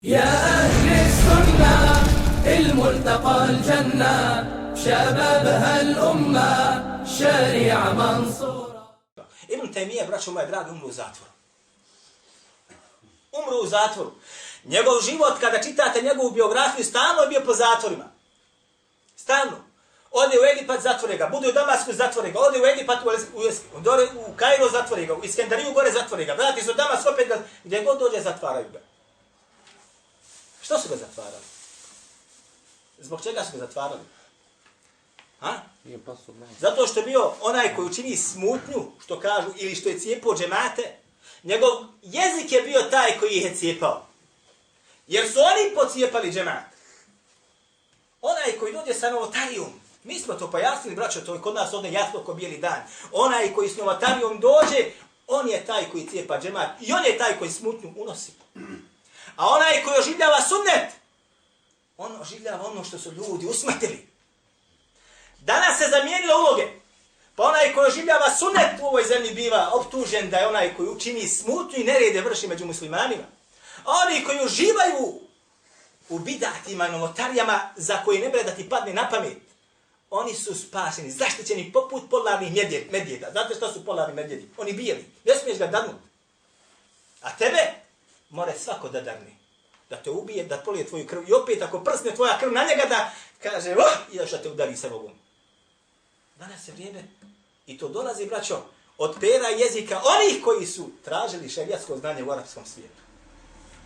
يا أهل السنة الملتقى الجنة شبابها الأمة شريعة منصورة. Ibn Taymije, braćo moje dragi, umru u zatvoru. Umru u zatvoru. Njegov život, kada čitate njegovu biografiju, stalno je bio po zatvorima. Stalno. Ode u Egipat, zatvore ga. Bude u Damasku, zatvore ga. Ode u Egipat, u Kairo, zatvore ga. U Iskenderiju, gore, zatvore ga. Vrati se u Damas, opet ga, gdje god dođe, zatvaraju ga. Što su ga zatvarali? Zbog čega su ga zatvarali? Ha? Zato što je bio onaj koji učini smutnju, što kažu, ili što je cijepao džemate, njegov jezik je bio taj koji ih je cijepao. Jer su oni pocijepali džemat. Onaj koji dođe sa novotarijom, mi smo to pojasnili, braćo, to je kod nas ovdje jasno ko bijeli dan. Onaj koji s novotarijom dođe, on je taj koji cijepa džemat i on je taj koji smutnju unosi. A onaj koji oživljava sunnet, on oživljava ono što su ljudi usmrtili. Danas se zamijenile uloge. Pa onaj koji oživljava sunnet u ovoj zemlji biva optužen da je onaj koji učini smutnju i nerede vrši među muslimanima. A oni koji uživaju u bidatima i novotarijama za koje ne bre da ti padne na pamet, oni su spašeni, zaštićeni poput polarnih medvjeda. Znate što su polarni medvjedi? Oni bijeli. Ne smiješ ga darnuti. A tebe more svako da darne. Da te ubije, da polije tvoju krv. I opet ako prsne tvoja krv na njega da kaže i još da te udari sa nogom. Danas je vrijeme i to dolazi, braćo, od pera jezika onih koji su tražili šerijatsko znanje u arapskom svijetu.